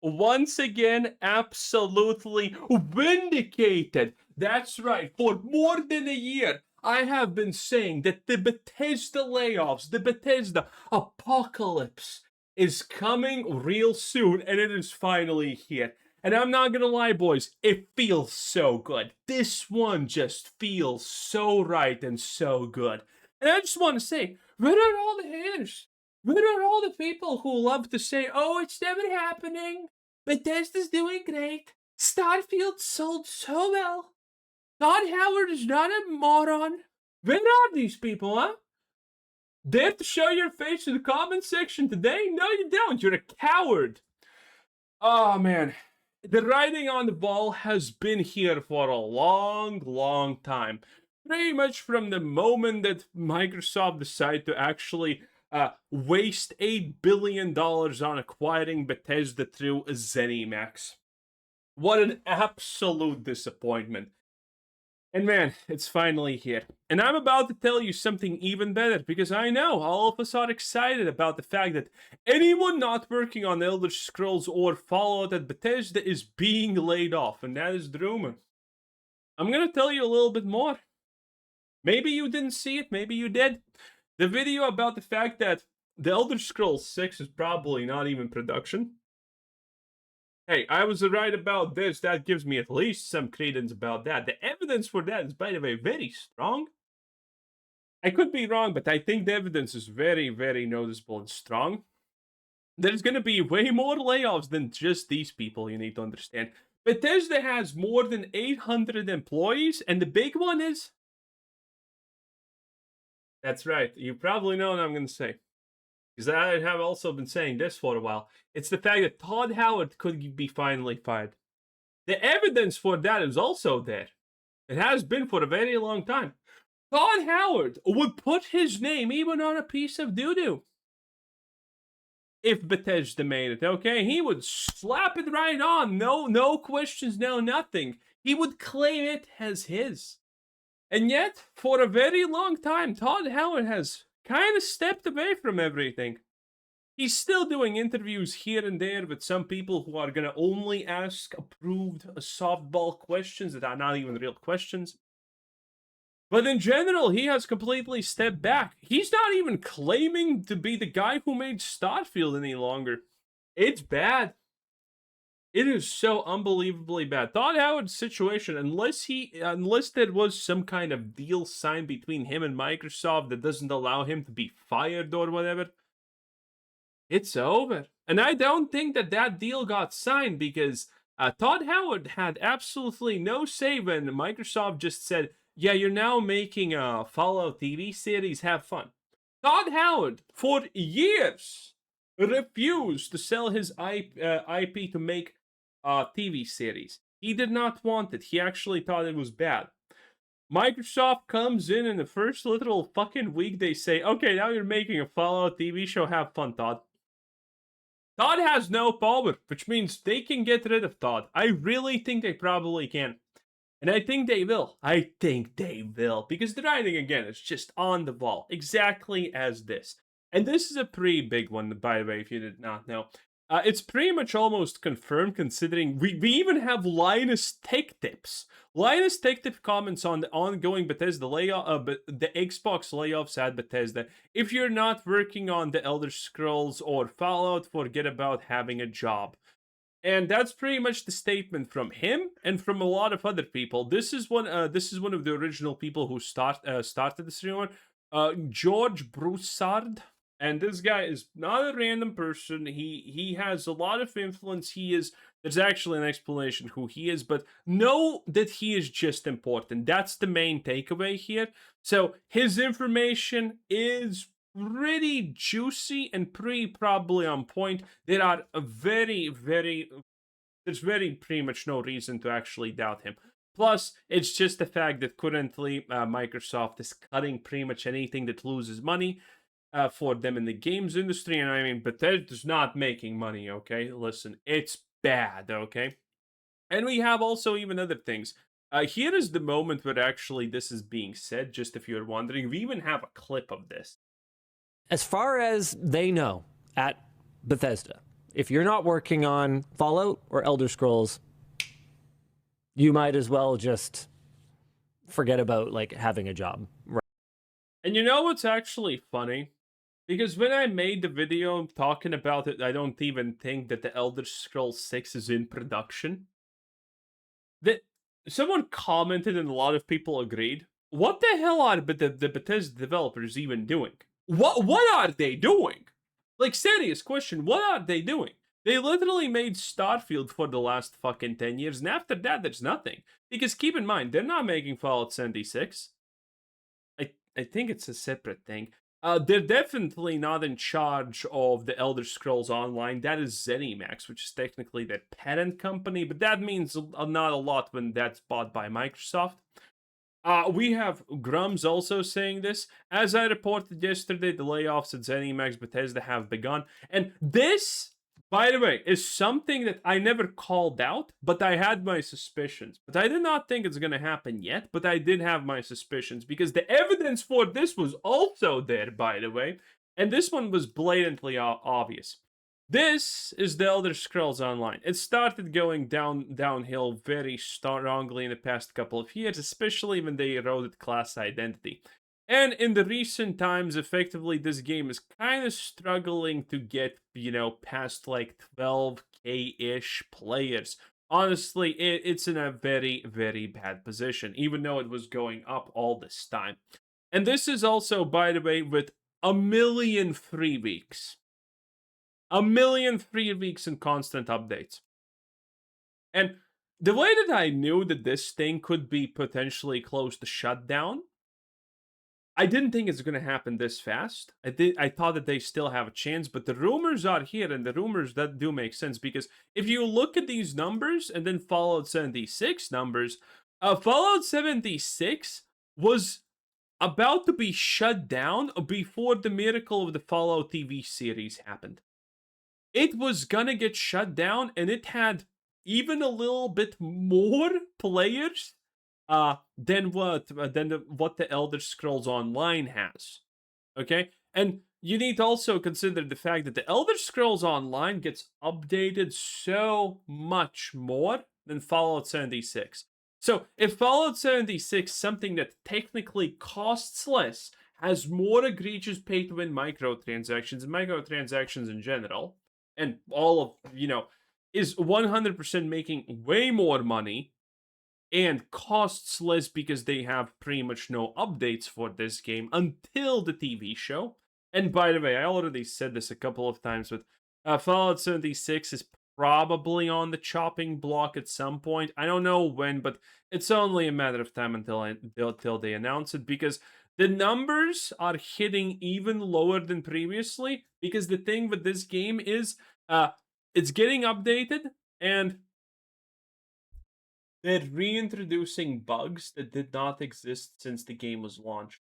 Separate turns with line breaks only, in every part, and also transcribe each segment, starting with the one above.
once again, absolutely vindicated. That's right. For more than a year, I have been saying that the Bethesda layoffs, the Bethesda apocalypse is coming real soon, and it is finally here. And I'm not gonna lie, boys, it feels so good. This one just feels so right and so good. And I just want to say, where are all the haters? Where are all the people who love to say, oh, it's never happening? Bethesda's doing great. Starfield sold so well. Todd Howard is not a moron. Where are these people, huh? Dare to show your face in the comment section today? No, you don't. You're a coward. Oh, man. The writing on the wall has been here for a long, long time. Pretty much from the moment that Microsoft decided to actually waste $8 billion on acquiring Bethesda through ZeniMax. What an absolute disappointment. And man, it's finally here. And I'm about to tell you something even better, because I know all of us are excited about the fact that anyone not working on Elder Scrolls or Fallout at Bethesda is being laid off, and that is the rumor. I'm gonna tell you a little bit more. Maybe you didn't see it, maybe you did. The video about the fact that the Elder Scrolls 6 is probably not even production. Hey, I was right about this. That gives me at least some credence about that. The evidence for that is, by the way, very strong. I could be wrong, but I think the evidence is very, very noticeable and strong. There's going to be way more layoffs than just these people, you need to understand. Bethesda has more than 800 employees, and the big one is... That's right. You probably know what I'm going to say, because I have also been saying this for a while. It's the fact that Todd Howard could be finally fired. The evidence for that is also there. It has been for a very long time. Todd Howard would put his name even on a piece of doo-doo if Bethesda made it, okay? He would slap it right on. No questions, no nothing. He would claim it as his. And yet, for a very long time, Todd Howard has kind of stepped away from everything. He's still doing interviews here and there with some people who are going to only ask approved softball questions that are not even real questions. But in general, he has completely stepped back. He's not even claiming to be the guy who made Starfield any longer. It's bad. It is so unbelievably bad. Todd Howard's situation, unless there was some kind of deal signed between him and Microsoft that doesn't allow him to be fired or whatever, it's over. And I don't think that deal got signed, because Todd Howard had absolutely no say when Microsoft just said, yeah, you're now making a Fallout TV series, have fun. Todd Howard, for years, refused to sell his IP to make a TV series. He did not want it. He actually thought it was bad. Microsoft comes in the first little fucking week, they say, okay, now you're making a Fallout TV show, have fun, Todd. Todd has no power, which means they can get rid of Todd. I really think they probably can. And I think they will. Because the writing, again, is just on the wall. Exactly as this. And this is a pretty big one, by the way, if you did not know. It's pretty much almost confirmed, considering we even have Linus Tech Tips. Linus Tech Tip comments on the ongoing Bethesda layoff, the Xbox layoffs at Bethesda. If you're not working on the Elder Scrolls or Fallout, forget about having a job. And that's pretty much the statement from him and from a lot of other people. This is one of the original people who started this rumor, George Broussard. And this guy is not a random person. He has a lot of influence. There's actually an explanation who he is, but know that he is just important. That's the main takeaway here. So his information is pretty juicy and pretty probably on point. There's pretty much no reason to actually doubt him. Plus, it's just the fact that currently Microsoft is cutting pretty much anything that loses money for them in the games industry. And I mean, Bethesda's not making money, okay? Listen, it's bad, okay? And we have also even other things. Here is the moment where actually this is being said, just if you're wondering. We even have a clip of this.
As far as they know at Bethesda, If you're not working on Fallout or Elder Scrolls, you might as well just forget about like having a job.
And you know what's actually funny? Because when I made the video talking about it, I don't even think that the Elder Scrolls 6 is in production. That someone commented and a lot of people agreed. What the hell are the Bethesda developers even doing? What are they doing? Like, serious question, what are they doing? They literally made Starfield for the last fucking 10 years, and after that, there's nothing. Because keep in mind, they're not making Fallout 76. I think it's a separate thing. They're definitely not in charge of the Elder Scrolls Online. That is ZeniMax, which is technically their parent company, but that means not a lot when that's bought by Microsoft. We have Grums also saying this. As I reported yesterday, the layoffs at ZeniMax Bethesda have begun. And this, by the way, is something that I never called out, but I had my suspicions. But I did not think it's going to happen yet, but I did have my suspicions because the evidence for this was also there, by the way. And this one was blatantly obvious. This is the Elder Scrolls Online. It started going downhill very strongly in the past couple of years, especially when they eroded class identity. And in the recent times, effectively, this game is kind of struggling to get, past like 12K-ish players. Honestly, it's in a very, very bad position, even though it was going up all this time. And this is also, by the way, with 1,000,000 free weeks. 1,000,000 free weeks and constant updates. And the way that I knew that this thing could be potentially close to shutdown, I didn't think it's going to happen this fast. I thought that they still have a chance, but the rumors are here, and the rumors that do make sense because if you look at these numbers and then Fallout 76 numbers, Fallout 76 was about to be shut down before the miracle of the Fallout TV series happened. It was gonna get shut down, and it had even a little bit more players than what the Elder Scrolls Online has. Okay, and you need to also consider the fact that the Elder Scrolls Online gets updated so much more than Fallout 76. So if Fallout 76, something that technically costs less, has more egregious pay-to-win microtransactions and microtransactions in general, and all of, is 100% making way more money and costs less because they have pretty much no updates for this game until the TV show. And by the way, I already said this a couple of times, but Fallout 76 is probably on the chopping block at some point. I don't know when, but it's only a matter of time until they announce it, because the numbers are hitting even lower than previously, because the thing with this game is it's getting updated, and they're reintroducing bugs that did not exist since the game was launched.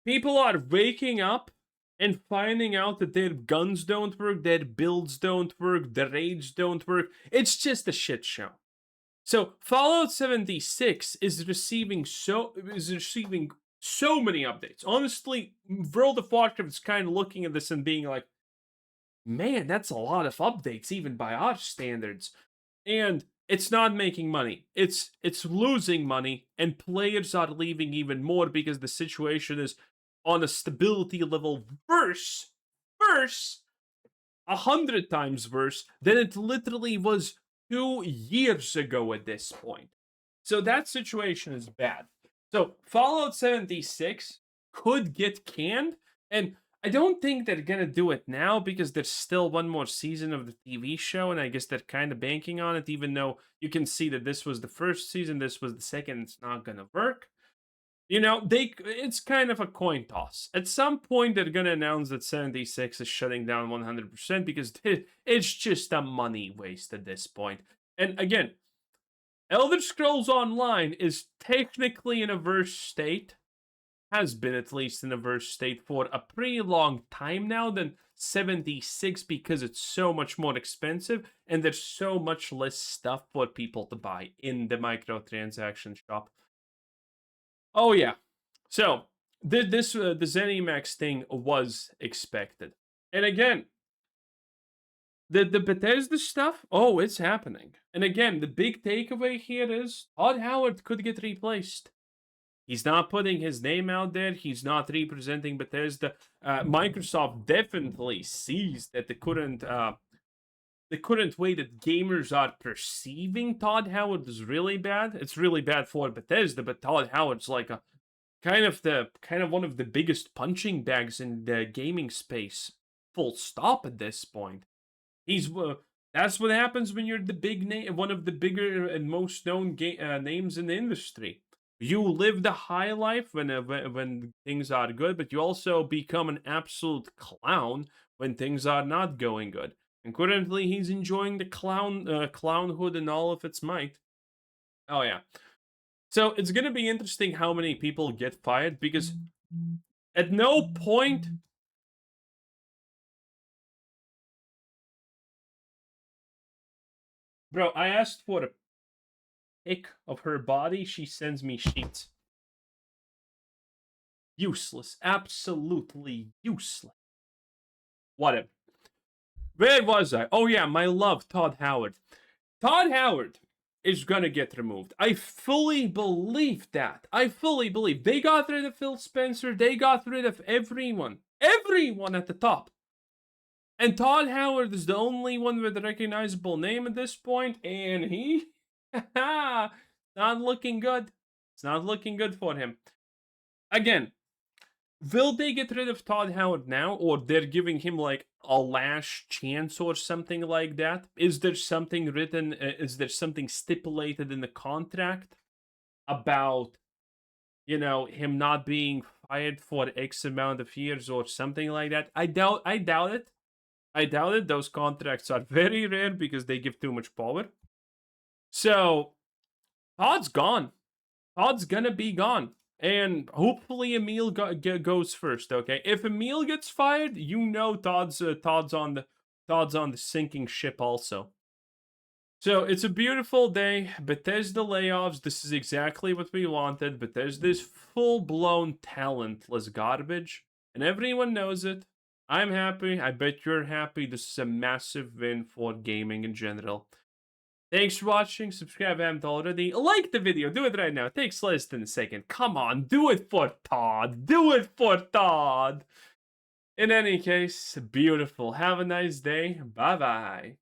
People are waking up and finding out that their guns don't work, their builds don't work, their raids don't work. It's just a shit show. So Fallout 76 is receiving so many updates. Honestly, World of Warcraft is kind of looking at this and being like, man, that's a lot of updates even by our standards. And it's not making money. It's losing money, and players are leaving even more because the situation is on a stability level worse, 100 times worse than it literally was 2 years ago at this point. So that situation is bad. So Fallout 76 could get canned, and I don't think they're gonna do it now because there's still one more season of the TV show, and I guess they're kind of banking on it, even though you can see that this was the first season, this was the second, it's not gonna work. It's kind of a coin toss. At some point, they're gonna announce that 76 is shutting down 100% because it's just a money waste at this point. And again, Elder Scrolls Online is technically in a verse state, has been at least in a verse state for a pretty long time now than 76, because it's so much more expensive and there's so much less stuff for people to buy in the microtransaction shop. Oh yeah, so the ZeniMax thing was expected, and again, The Bethesda stuff, oh, it's happening. And again, the big takeaway here is Todd Howard could get replaced. He's not putting his name out there. He's not representing Bethesda. Microsoft definitely sees that the current way that gamers are perceiving Todd Howard is really bad. It's really bad for Bethesda, but Todd Howard's like a kind of one of the biggest punching bags in the gaming space. Full stop at this point. He's that's what happens when you're the big name, one of the bigger and most known names in the industry. You live the high life when things are good, but you also become an absolute clown when things are not going good. And currently, he's enjoying the clownhood in all of its might. Oh yeah. So it's gonna be interesting how many people get fired because at no point. Bro, I asked for a pic of her body. She sends me sheets. Useless. Absolutely useless. Whatever. Where was I? Oh yeah, my love, Todd Howard. Todd Howard is gonna get removed. I fully believe that. I fully believe. They got rid of Phil Spencer. They got rid of everyone. Everyone at the top. And Todd Howard is the only one with a recognizable name at this point, and he, not looking good. It's not looking good for him. Again, will they get rid of Todd Howard now, or they're giving him like a last chance or something like that? Is there something written? Is there something stipulated in the contract about, him not being fired for X amount of years or something like that? I doubt it. I doubt it. Those contracts are very rare because they give too much power. So, Todd's gone. Todd's gonna be gone. And hopefully Emil goes first, okay? If Emil gets fired, Todd's on the sinking ship also. So, it's a beautiful day. Bethesda layoffs. This is exactly what we wanted. Bethesda's full-blown talentless garbage. And everyone knows it. I'm happy. I bet you're happy. This is a massive win for gaming in general. Thanks for watching. Subscribe if you haven't already. Like the video. Do it right now. It takes less than a second. Come on. Do it for Todd. Do it for Todd. In any case, beautiful. Have a nice day. Bye-bye.